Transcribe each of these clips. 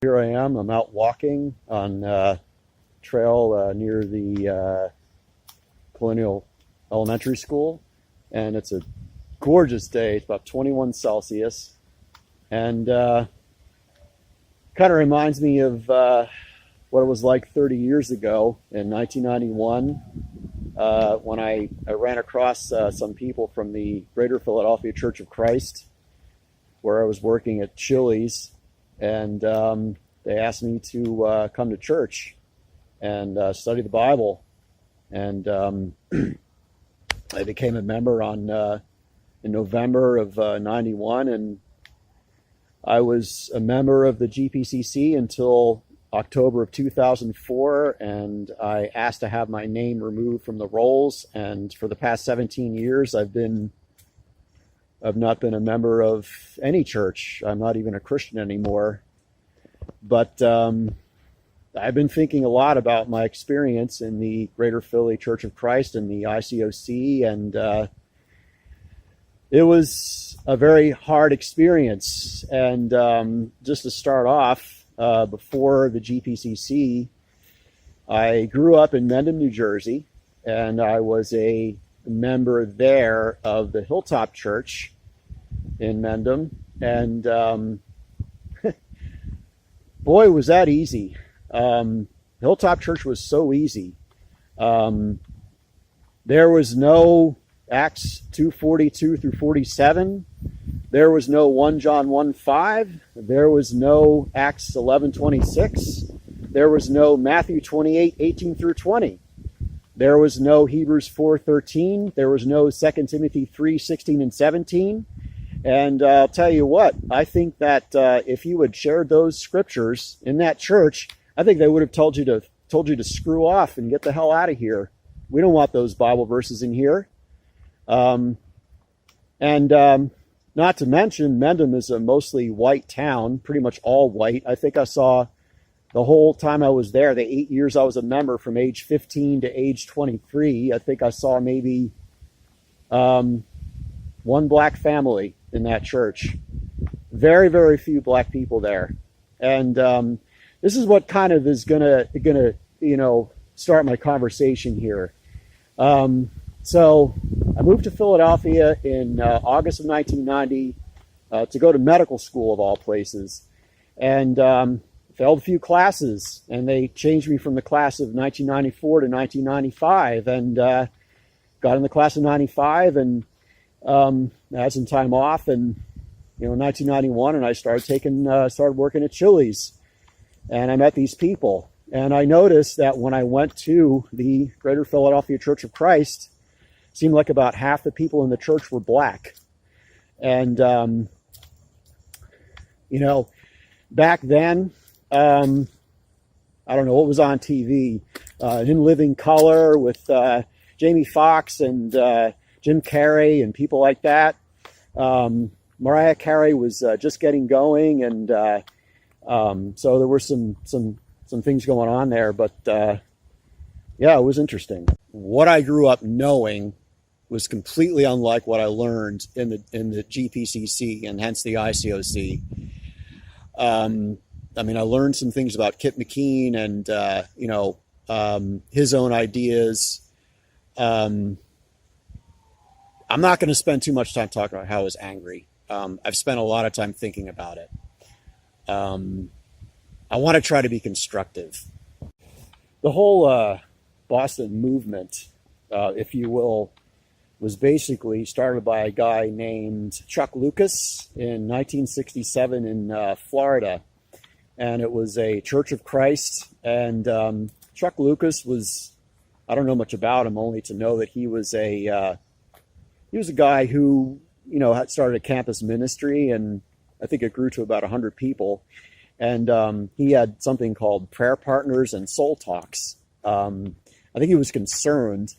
Here I am. I'm out walking on trail near the Colonial Elementary School, and it's a gorgeous day. It's about 21 Celsius, and kind of reminds me of what it was like 30 years ago in 1991 when I ran across some people from the Greater Philadelphia Church of Christ, where I was working at Chili's, and they asked me to come to church and study the Bible. And I became a member in November of 91, and I was a member of the GPCC until October of 2004, and I asked to have my name removed from the rolls. And for the past 17 years, I've not been a member of any church. I'm not even a Christian anymore. But I've been thinking a lot about my experience in the Greater Philly Church of Christ and the ICOC, and it was a very hard experience. And just to start off, before the GPCC, I grew up in Mendham, New Jersey, and I was a member there of the Hilltop Church in Mendham, and boy, was that easy. Hilltop Church was so easy. There was no Acts 2:42 through 47. There was no 1 John 1:5. There was no Acts 11:26. There was no Matthew 28:18 through 20. There was no Hebrews 4:13. There was no 2 Timothy 3:16 and 17. And I'll tell you what, I think that if you had shared those scriptures in that church, I think they would have told you to screw off and get the hell out of here. We don't want those Bible verses in here. Not to mention, Mendham is a mostly white town, pretty much all white. I think I saw the whole time I was there, the 8 years I was a member, from age 15 to age 23, I think I saw maybe one black family in that church. Very, very few black people there. And this is what kind of is gonna start my conversation here. So I moved to Philadelphia in August of 1990 to go to medical school, of all places, and failed a few classes, and they changed me from the class of 1994 to 1995, and got in the class of 95, and had some time off, and 1991, and I started working at Chili's, and I met these people, and I noticed that when I went to the Greater Philadelphia Church of Christ, it seemed like about half the people in the church were black. And back then, I don't know what was on TV, In Living Color with Jamie Foxx and Jim Carrey and people like that. Mariah Carey was just getting going, and so there were some things going on there. But yeah, it was interesting. What I grew up knowing was completely unlike what I learned in the GPCC and hence the ICOC. I learned some things about Kip McKean and his own ideas. I'm not going to spend too much time talking about how I was angry. I've spent a lot of time thinking about it. I want to try to be constructive. The whole Boston movement, if you will, was basically started by a guy named Chuck Lucas in 1967 in Florida. And it was a Church of Christ. And Chuck Lucas was, I don't know much about him, only to know that he was a guy who, had started a campus ministry, and I think it grew to about 100 people. And he had something called Prayer Partners and Soul Talks. I think he was concerned.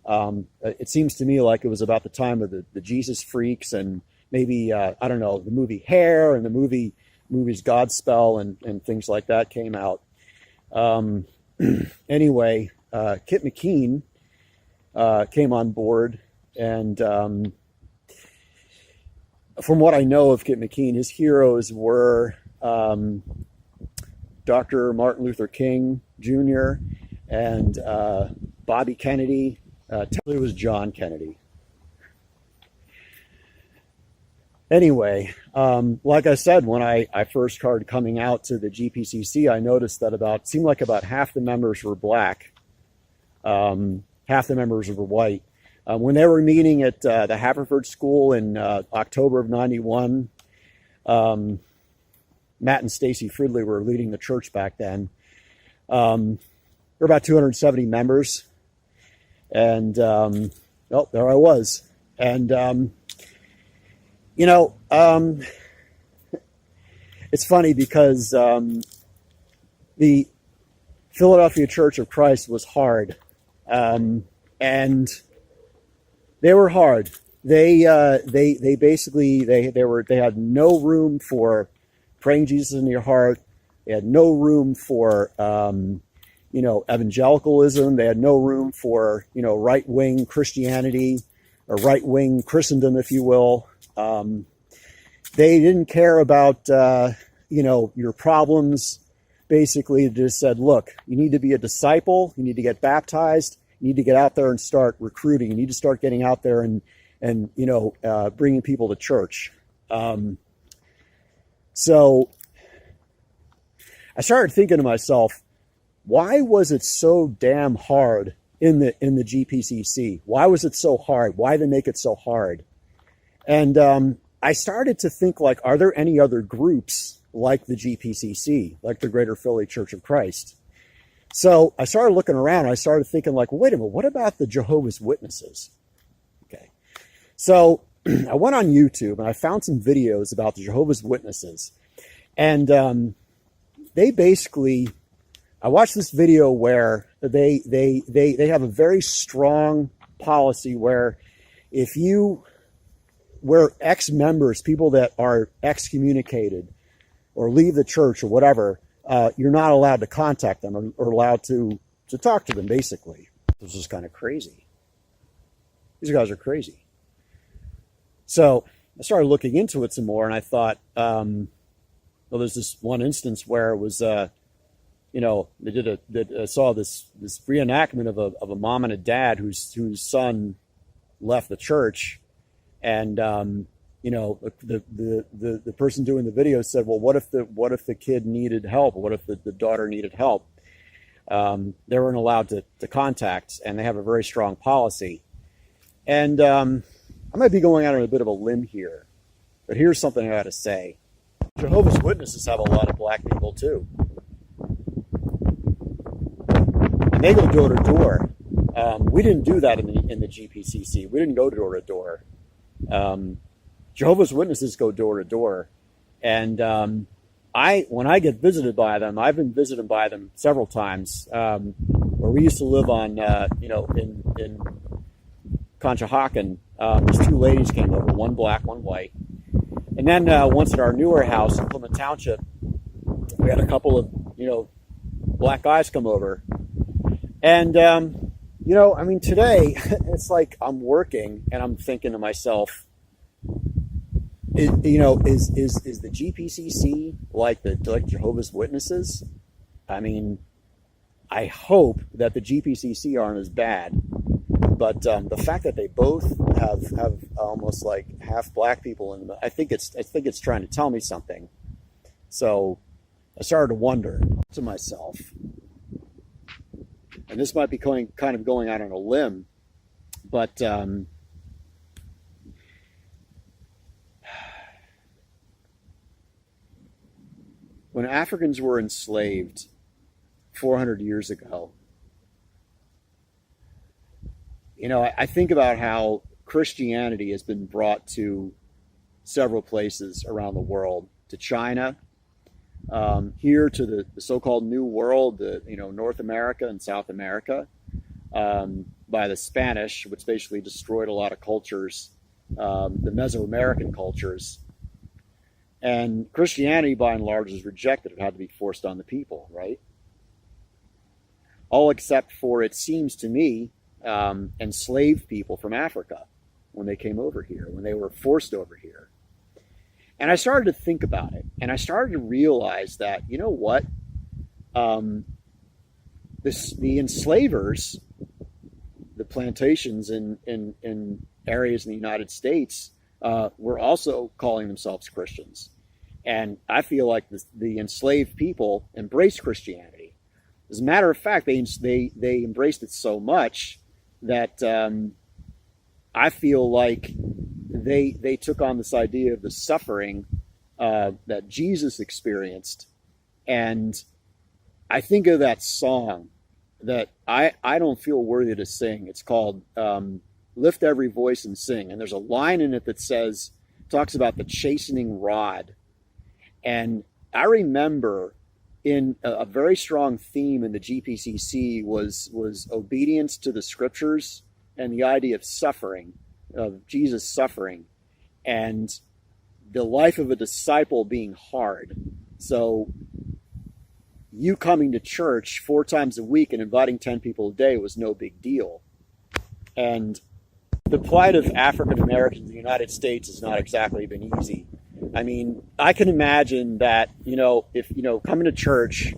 It seems to me like it was about the time of the Jesus Freaks, and maybe, the movie Hair and the movies Godspell and things like that came out. Anyway, Kip McKean came on board, and from what I know of Kip McKean, his heroes were Dr. Martin Luther King Jr. and Bobby Kennedy. It was John Kennedy. Anyway, like I said, when I first started coming out to the GPCC, I noticed that seemed like about half the members were black, half the members were white. When they were meeting at the Haverford School in October of '91, Matt and Stacy Fridley were leading the church back then. There were about 270 members, and oh, there I was. And it's funny because the Philadelphia Church of Christ was hard, and they were hard. They basically they had no room for praying Jesus in your heart. They had no room for evangelicalism. They had no room for right-wing Christianity or right-wing Christendom, if you will. They didn't care about your problems. Basically, they just said, look, you need to be a disciple. You need to get baptized. You need to get out there and start recruiting. You need to start getting out there and bringing people to church. So I started thinking to myself, why was it so damn hard in the GPCC? Why was it so hard? Why did they make it so hard? And I started to think, like, are there any other groups like the GPCC, like the Greater Philly Church of Christ? So I started looking around. I started thinking, like, wait a minute, what about the Jehovah's Witnesses? Okay. So I went on YouTube and I found some videos about the Jehovah's Witnesses. And they basically, I watched this video where they have a very strong policy where where ex-members, people that are excommunicated or leave the church or whatever, you're not allowed to contact them or allowed to talk to them, basically. This is kind of crazy. These guys are crazy. So I started looking into it some more, and I thought, well, there's this one instance where it was, I saw this reenactment of a mom and a dad whose son left the church. And the person doing the video said, well, what if the kid needed help? Or what if the daughter needed help? They weren't allowed to contact, and they have a very strong policy. And I might be going out on a bit of a limb here, but here's something I got to say. Jehovah's Witnesses have a lot of black people too. And they go door to door. We didn't do that in the GPCC. We didn't go door to door. Jehovah's Witnesses go door to door, and when I get visited by them, I've been visited by them several times. Where we used to live on, in Conshohocken, these two ladies came over, one black, one white, and then once at our newer house in Plymouth Township, we had a couple of black guys come over, and today, it's like I'm working and I'm thinking to myself, is the GPCC like Jehovah's Witnesses? I mean, I hope that the GPCC aren't as bad, but the fact that they both have almost like half black people in them, I think it's trying to tell me something. So I started to wonder to myself. And this might be kind of going out on a limb, but when Africans were enslaved 400 years ago, I think about how Christianity has been brought to several places around the world, to China, here to the so-called New World, North America and South America, by the Spanish, which basically destroyed a lot of cultures, the Mesoamerican cultures. And Christianity, by and large, was rejected. It had to be forced on the people, right? All except for, it seems to me, enslaved people from Africa when they came over here, when they were forced over here. And I started to think about it, and I started to realize that, you know what? um, the enslavers, the plantations in areas in the United States, were also calling themselves Christians. And I feel like the enslaved people embraced Christianity. As a matter of fact, they embraced it so much that I feel like they took on this idea of the suffering that Jesus experienced. And I think of that song that I don't feel worthy to sing. It's called Lift Every Voice and Sing. And there's a line in it that talks about the chastening rod. And I remember in a very strong theme in the GPCC was obedience to the scriptures and the idea of suffering, of Jesus suffering, and the life of a disciple being hard. So you coming to church 4 times a week and inviting 10 people a day was no big deal. And the plight of African Americans in the United States has not exactly been easy. I mean, I can imagine that, if, coming to church,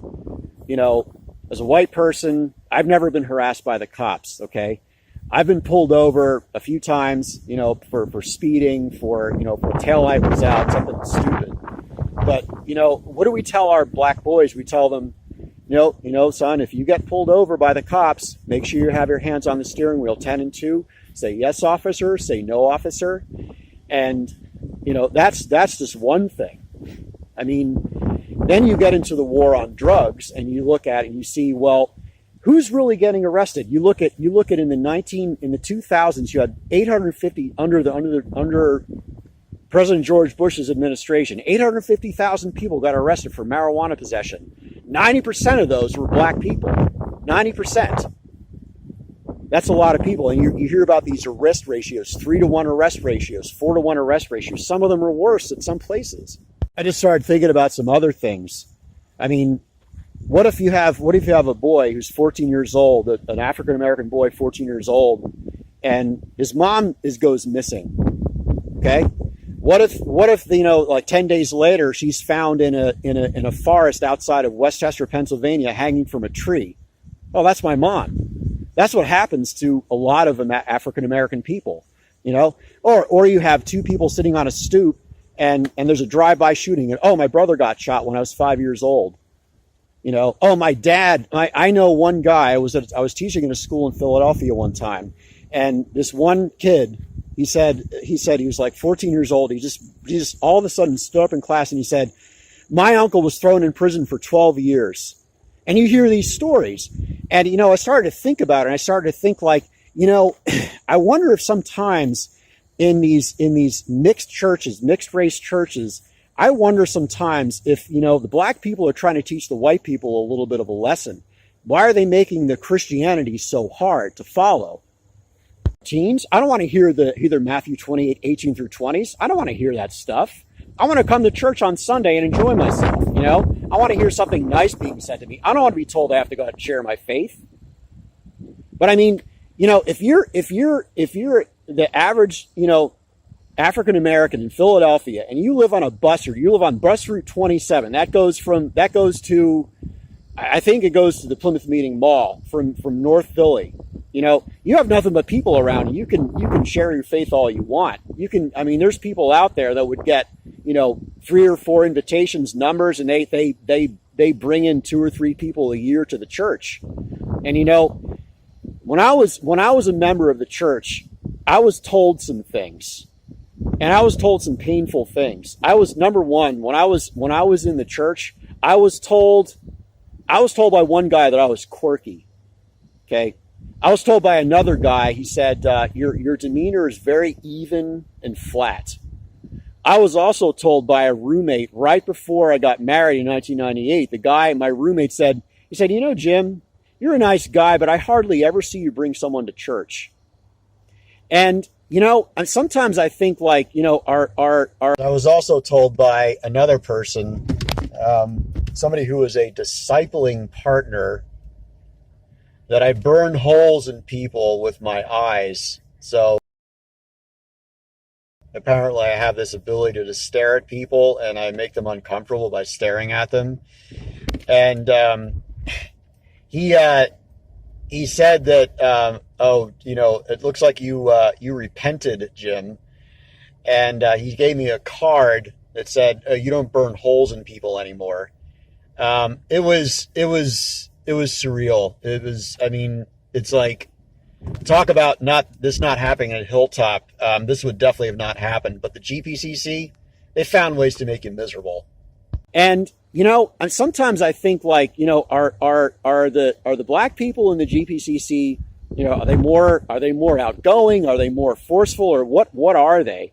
as a white person, I've never been harassed by the cops, okay? I've been pulled over a few times, for speeding, for a taillight was out, something stupid. But, what do we tell our black boys? We tell them, son, if you get pulled over by the cops, make sure you have your hands on the steering wheel, 10 and 2. Say yes, officer, say no, officer. And that's just one thing. I mean, then you get into the war on drugs and you look at it and you see, well, who's really getting arrested? You look at in the 2000s, you had 850 under President George Bush's administration, 850,000 people got arrested for marijuana possession. 90% of those were black people. 90%. That's a lot of people. And you hear about these arrest ratios, 3-to-1 arrest ratios, 4-to-1 arrest ratios. Some of them are worse in some places. I just started thinking about some other things. I mean, what if you have a boy who's 14 years old, an African American boy, 14 years old, and his mom goes missing? Okay? What if like 10 days later she's found in a forest outside of Westchester, Pennsylvania, hanging from a tree? Oh, that's my mom. That's what happens to a lot of African American people, Or you have 2 people sitting on a stoop, and there's a drive-by shooting, and my brother got shot when I was 5 years old. My dad. I know one guy. I was teaching in a school in Philadelphia one time, and this one kid, he said he was like 14 years old. He just all of a sudden stood up in class and he said, "My uncle was thrown in prison for 12 years." And you hear these stories. And, I started to think about it. And I started to think like, I wonder if sometimes in these mixed churches, mixed race churches, I wonder sometimes if, the black people are trying to teach the white people a little bit of a lesson. Why are they making the Christianity so hard to follow? Teens, I don't want to hear either Matthew 28, 18 through 20s. I don't want to hear that stuff. I want to come to church on Sunday and enjoy myself, I want to hear something nice being said to me. I don't want to be told I have to go out and share my faith. But I mean, if you're the average, African American in Philadelphia and you live on a bus or you live on bus route 27, that goes to, I think it goes to the Plymouth Meeting Mall from North Philly. You have nothing but people around, and you can share your faith all you want. There's people out there that would get, 3 or 4 invitations, numbers, and they bring in 2 or 3 people a year to the church. And when I was a member of the church, I was told some things, and I was told some painful things. I was, number one, when I was in the church, I was told by one guy that I was quirky. Okay. I was told by another guy, he said, your demeanor is very even and flat. I was also told by a roommate right before I got married in 1998, my roommate said, Jim, you're a nice guy, but I hardly ever see you bring someone to church. And, and sometimes I think like, I was also told by another person, somebody who was a discipling partner, that I burn holes in people with my eyes. So apparently I have this ability to just stare at people and I make them uncomfortable by staring at them. and he said that, it looks like you repented, Jim, and he gave me a card that said, you don't burn holes in people anymore. It was surreal. It's like, talk about this not happening at Hilltop. This would definitely have not happened, but the GPCC, they found ways to make you miserable. And, and sometimes I think, like, are the black people in the GPCC, are they more outgoing? Are they more forceful, or what are they?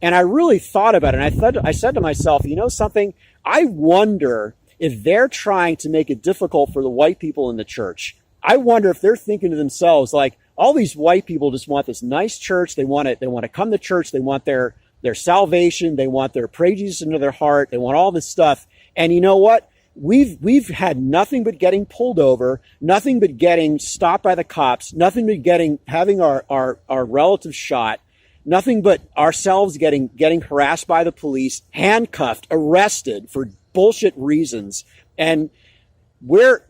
And I really thought about it, and I said to myself, something, I wonder if they're trying to make it difficult for the white people in the church. I wonder if they're thinking to themselves, like, all these white people just want this nice church. They want to come to church. They want their salvation. They want their pray Jesus into their heart. They want all this stuff. And you know what? We've had nothing but getting pulled over, nothing but getting stopped by the cops, nothing but having our relatives shot, nothing but ourselves getting harassed by the police, handcuffed, arrested for bullshit reasons. And we're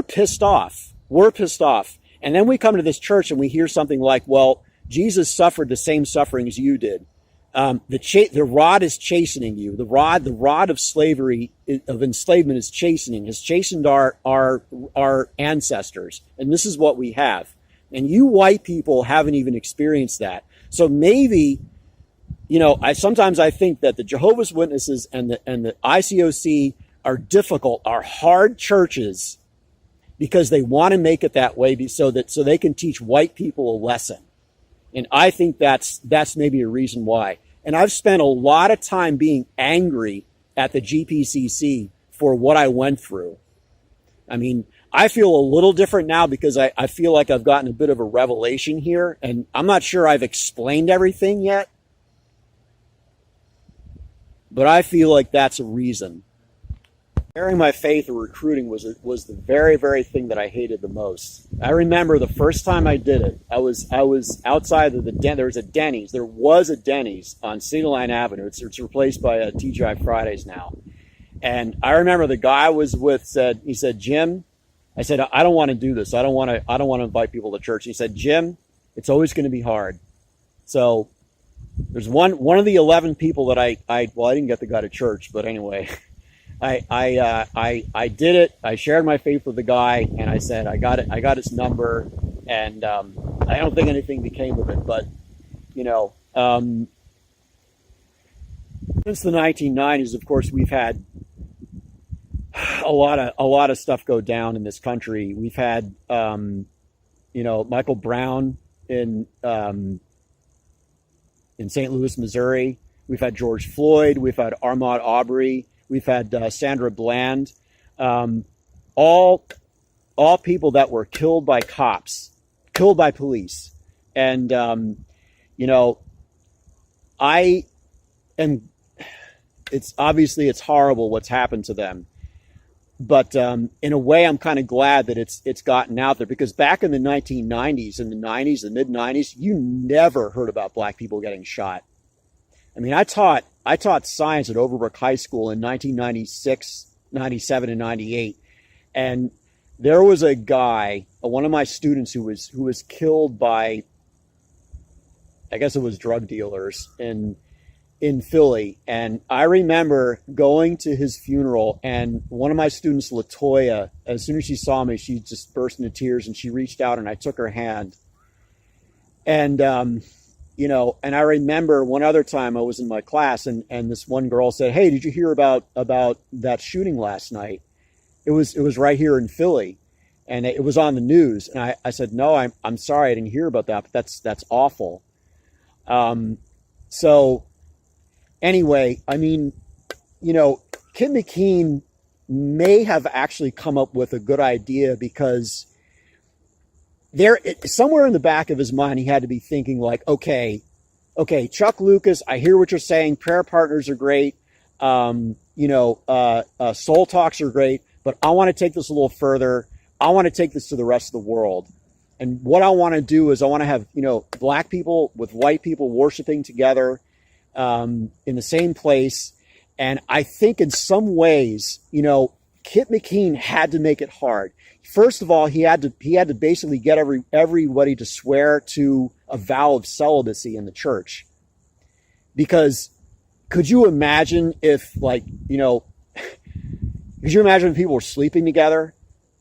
pissed off. We're pissed off. And then we come to this church and we hear something like, well, Jesus suffered the same suffering as you did. The rod is chastening you. The rod of slavery, of enslavement is chastening, has chastened our ancestors. And this is what we have. And you white people haven't even experienced that. So maybe, sometimes I think that the Jehovah's Witnesses and the ICOC are difficult, are hard churches, because they want to make it that way so they can teach white people a lesson. And I think that's maybe a reason why. And I've spent a lot of time being angry at the GPCC for what I went through. I mean, I feel a little different now because I feel like I've gotten a bit of a revelation here, and I'm not sure I've explained everything yet, but I feel like that's a reason. Sharing my faith or recruiting was the very, very thing that I hated the most. I remember the first time I did it, I was outside of there was a Denny's. There was a Denny's on Single Line Avenue. It's replaced by a TGI Fridays now. And I remember the guy I was with said, Jim, I said, I don't want to do this. I don't want to invite people to church. He said, Jim, it's always going to be hard. So there's one of the 11 people that I didn't get the guy to church, but anyway, I did it. I shared my faith with the guy, and I said, I got his number, and I don't think anything became of it, but since the 1990s, of course, we've had a lot of stuff go down in this country. We've had Michael Brown in St. Louis, Missouri. We've had George Floyd. We've had Ahmaud Arbery. We've had Sandra Bland. All people that were killed by cops, killed by police. And it's horrible what's happened to them. But in a way, I'm kind of glad that it's gotten out there, because back in the 1990s, in the 90s, the mid 90s, you never heard about black people getting shot. I mean, I taught science at Overbrook High School in 1996, 97, and 98, and there was a guy, one of my students, who was killed by, I guess it was drug dealers in Philly. And I remember going to his funeral, and one of my students, Latoya, as soon as she saw me, she just burst into tears, and she reached out and I took her hand. And, and I remember one other time I was in my class, and this one girl said, "Hey, did you hear about that shooting last night? It was right here in Philly, and it was on the news." And I said, "No, I'm sorry, I didn't hear about that, but that's awful." So anyway, I mean, Kid McKean may have actually come up with a good idea, because somewhere in the back of his mind, he had to be thinking like, okay, Chuck Lucas, I hear what you're saying. Prayer partners are great. Soul talks are great, but I want to take this a little further. I want to take this to the rest of the world. And what I want to do is I want to have, black people with white people worshiping together in the same place. And I think in some ways, Kip McKean had to make it hard. First of all, he had to basically get everybody to swear to a vow of celibacy in the church. Because could you imagine if, like, could you imagine if people were sleeping together?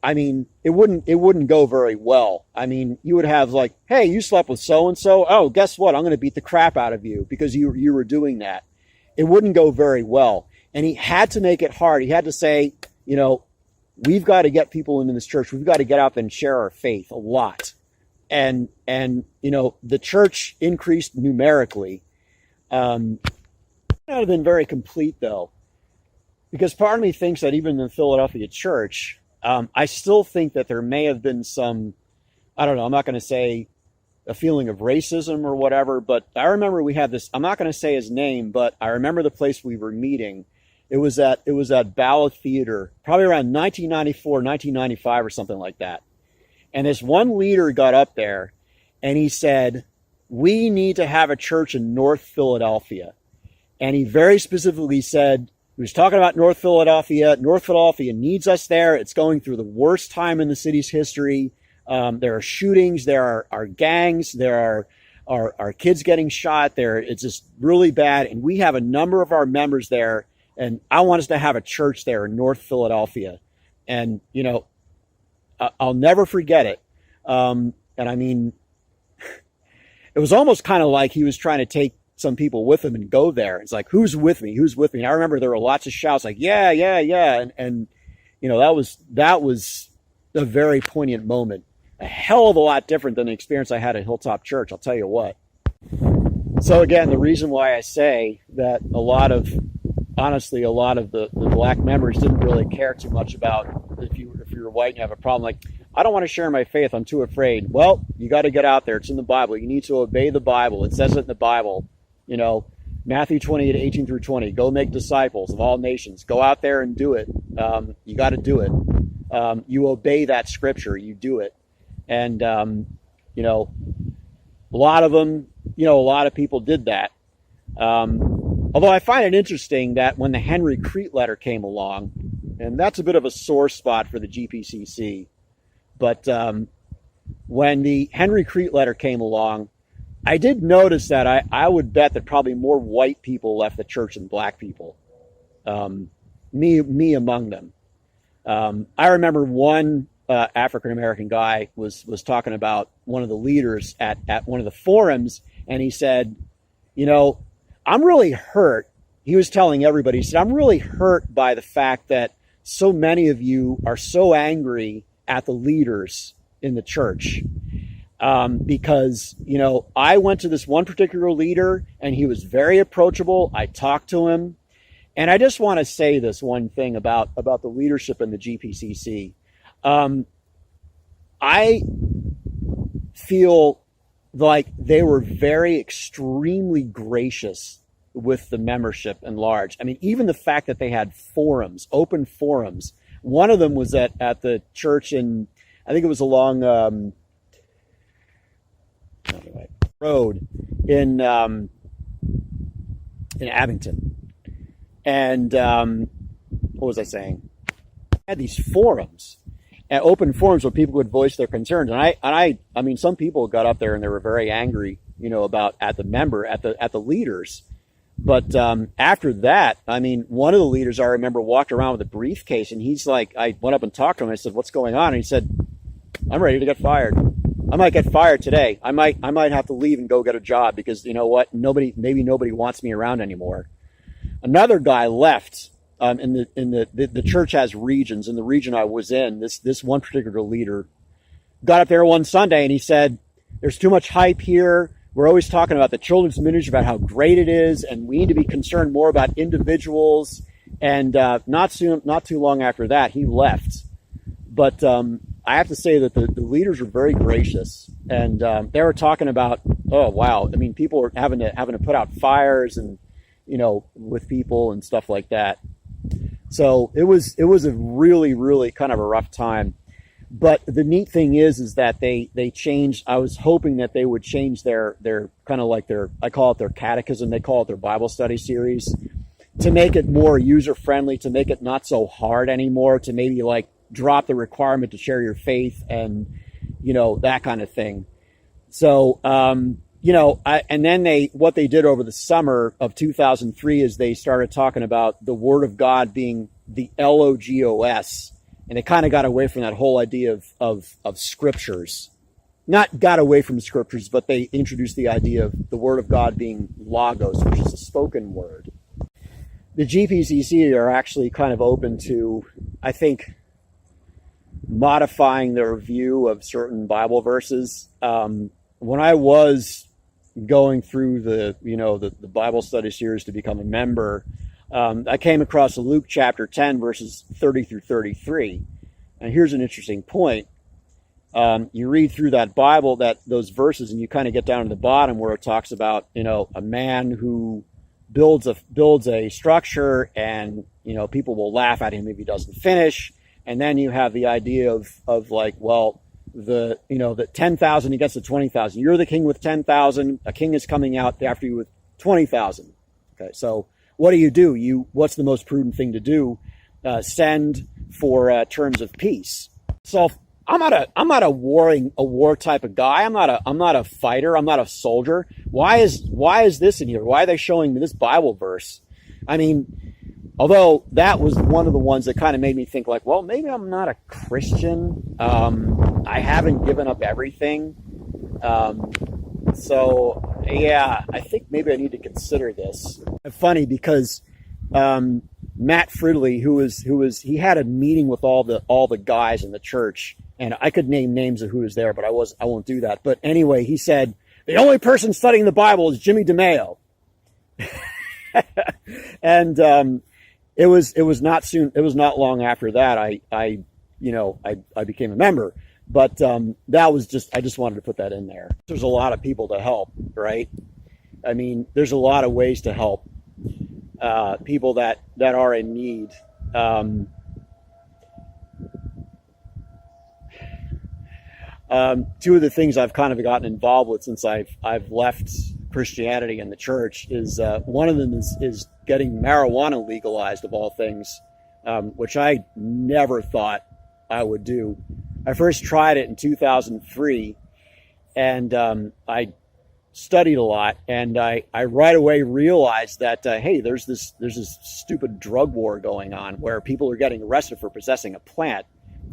I mean, it wouldn't go very well. I mean, you would have like, hey, you slept with so-and-so. Oh, guess what? I'm going to beat the crap out of you because you were doing that. It wouldn't go very well. And he had to make it hard. He had to say, we've got to get people into this church. We've got to get out and share our faith a lot. And the church increased numerically. Not have been very complete though, because part of me thinks that even in the Philadelphia church, I still think that there may have been some, I don't know, I'm not going to say a feeling of racism or whatever, but I remember we had this, I'm not going to say his name, but I remember the place we were meeting. It was at Ballard Theater, probably around 1994, 1995 or something like that. And this one leader got up there and he said, we need to have a church in North Philadelphia. And he very specifically said, he was talking about North Philadelphia. North Philadelphia needs us there. It's going through the worst time in the city's history. There are shootings. There are gangs. There are kids getting shot there. It's just really bad. And we have a number of our members there. And I want us to have a church there in North Philadelphia. And, I'll never forget it. And I mean, it was almost kind of like he was trying to take some people with him and go there. It's like, who's with me? Who's with me? And I remember there were lots of shouts like, yeah, yeah, yeah. And that was a very poignant moment. A hell of a lot different than the experience I had at Hilltop Church. I'll tell you what. So again, the reason why I say that a lot of the black members didn't really care too much about if you're white and you have a problem. Like, I don't want to share my faith. I'm too afraid. Well, you got to get out there. It's in the Bible. You need to obey the Bible. It says it in the Bible. Matthew 28, 18 through 20. Go make disciples of all nations. Go out there and do it. You got to do it. You obey that scripture. You do it. And, a lot of them, a lot of people did that. Although I find it interesting that when the Henry Crete letter came along, and that's a bit of a sore spot for the GPCC, but when the Henry Crete letter came along, I did notice that I would bet that probably more white people left the church than black people, me among them. I remember one African-American guy was talking about one of the leaders at one of the forums, and he said, I'm really hurt. He was telling everybody, he said, I'm really hurt by the fact that so many of you are so angry at the leaders in the church. Because, I went to this one particular leader and he was very approachable. I talked to him. And I just want to say this one thing about the leadership in the GPCC. I feel like they were very extremely gracious with the membership in large. I mean, even the fact that they had forums, open forums. One of them was at the church in, I think it was along road in Abington. And what was I saying? I had these forums, and open forums where people would voice their concerns. And I mean, some people got up there and they were very angry, about at the leaders. But after that, I mean, one of the leaders I remember walked around with a briefcase, and he's like, I went up and talked to him. I said, "What's going on?" And he said, "I'm ready to get fired. I might get fired today. I might have to leave and go get a job because you know what? Maybe nobody wants me around anymore." Another guy left. The church has regions. In the region I was in, this one particular leader got up there one Sunday and he said, "There's too much hype here. We're always talking about the children's ministry, about how great it is, and we need to be concerned more about individuals." And not too long after that, he left. But I have to say that the leaders were very gracious, and they were talking about, oh wow, I mean, people were having to put out fires and with people and stuff like that. So it was a really, really kind of a rough time. But the neat thing is that they changed. I was hoping that they would change their kind of like I call it their catechism. They call it their Bible study series. to make it more user friendly, to make it not so hard anymore, to maybe like drop the requirement to share your faith and, that kind of thing. So, and then what they did over the summer of 2003 is they started talking about the Word of God being the Logos, and they kind of got away from that whole idea of scriptures. Not got away from scriptures, but they introduced the idea of the Word of God being Logos, which is a spoken word. The GPCC are actually kind of open to, I think, modifying their view of certain Bible verses. When I was going through the Bible study series to become a member, I came across Luke chapter 10, verses 30 through 33. And here's an interesting point. You read through that Bible, those verses, and you kind of get down to the bottom where it talks about, a man who builds a structure, and, people will laugh at him if he doesn't finish. And then you have the idea of like, well, the 10,000 against the 20,000. You're the king with 10,000. A king is coming out after you with 20,000. Okay, so what do? What's the most prudent thing to do? Send for terms of peace. So I'm not a war type of guy. I'm not a fighter. I'm not a soldier. Why is this in here? Why are they showing me this Bible verse? I mean, although that was one of the ones that kind of made me think like, well, maybe I'm not a Christian. I haven't given up everything. So yeah, I think maybe I need to consider this. It's funny because Matt Fridley, he had a meeting with all the guys in the church, and I could name names of who was there, but I won't do that. But anyway, he said the only person studying the Bible is Jimmy DeMeo. And it was not long after that I became a member. But that was I just wanted to put that in there. There's a lot of people to help, right? I mean, there's a lot of ways to help people that are in need. Two of the things I've kind of gotten involved with since I've left Christianity and the church is one of them is getting marijuana legalized, of all things, which I never thought I would do. I first tried it in 2003, and I studied a lot, and I right away realized that hey, there's this stupid drug war going on where people are getting arrested for possessing a plant,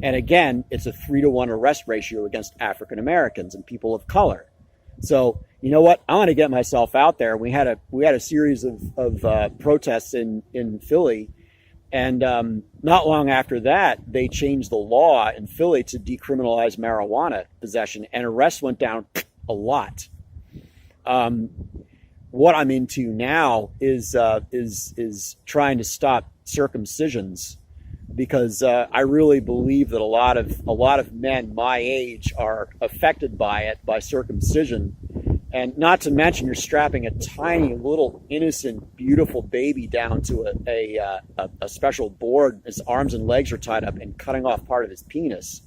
and again, it's a 3-to-1 arrest ratio against African Americans and people of color. So you know what? I want to get myself out there. We had a series of protests in Philly. And not long after that, they changed the law in Philly to decriminalize marijuana possession, and arrests went down a lot. What I'm into now is trying to stop circumcisions, because I really believe that a lot of men my age are affected by it, by circumcision. And not to mention, you're strapping a tiny, little, innocent, beautiful baby down to a special board. His arms and legs are tied up, and cutting off part of his penis,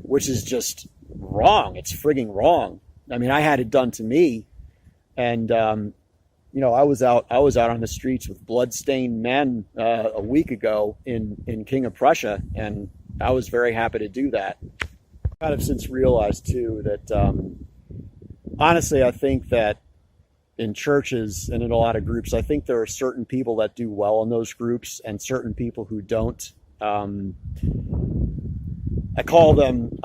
which is just wrong. It's frigging wrong. I mean, I had it done to me, and I was out on the streets with bloodstained men a week ago in King of Prussia, and I was very happy to do that. I've kind of since realized too that. Honestly, I think that in churches and in a lot of groups, I think there are certain people that do well in those groups and certain people who don't. I call them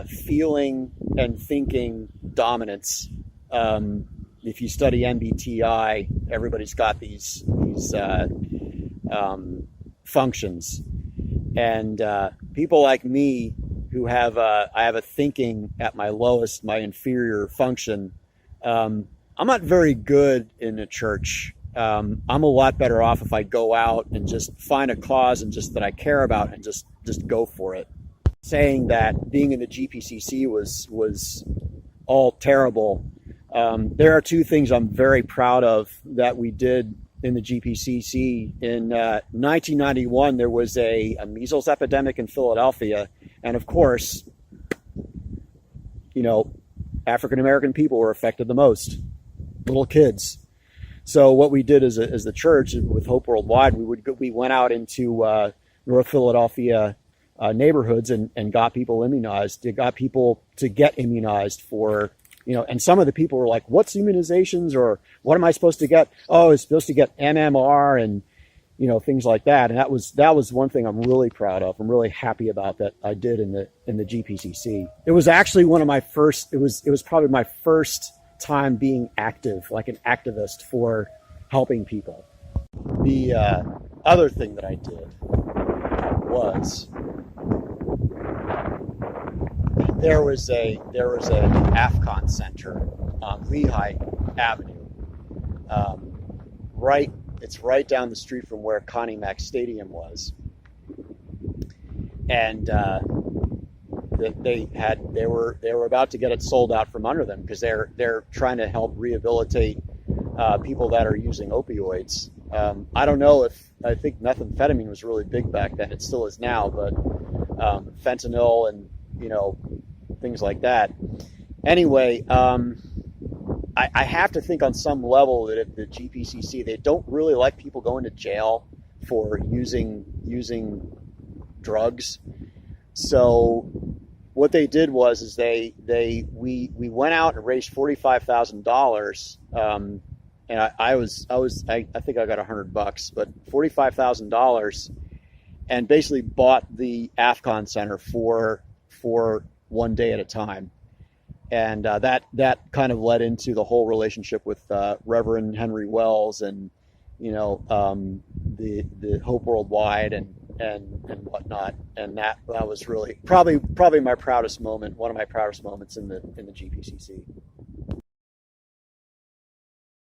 feeling and thinking dominance. If you study MBTI, everybody's got these functions, and people like me, who I have a thinking at my lowest, my inferior function. I'm not very good in a church. I'm a lot better off if I go out and just find a cause and just that I care about and just go for it. Saying that being in the GPCC was all terrible. There are two things I'm very proud of that we did in the GPCC. In 1991, there was a measles epidemic in Philadelphia. And of course, African American people were affected the most, little kids. So what we did as the church with Hope Worldwide, we went out into North Philadelphia neighborhoods and got people immunized. Got people to get immunized for, and some of the people were like, "What's immunizations?" or "What am I supposed to get?" "Oh, it's supposed to get MMR," and things like that. And that was one thing I'm really proud of. I'm really happy about that I did in the GPCC. It was actually one of my first. It was probably my first time being active, like an activist for helping people. The other thing that I did was there was an AFCON center on Lehigh Avenue. It's right down the street from where Connie Mack Stadium was, and they were about to get it sold out from under them because they're trying to help rehabilitate people that are using opioids. I don't know I think methamphetamine was really big back then. It still is now, but fentanyl and things like that. Anyway, I have to think on some level that at the GPCC they don't really like people going to jail for using drugs. So what they did was we went out and raised $45,000, and I think I got $100, but $45,000, and basically bought the AFCON Center for one day at a time. And that kind of led into the whole relationship with Reverend Henry Wells and the Hope Worldwide and whatnot. And that was really probably my proudest moment, one of my proudest moments in the GPCC.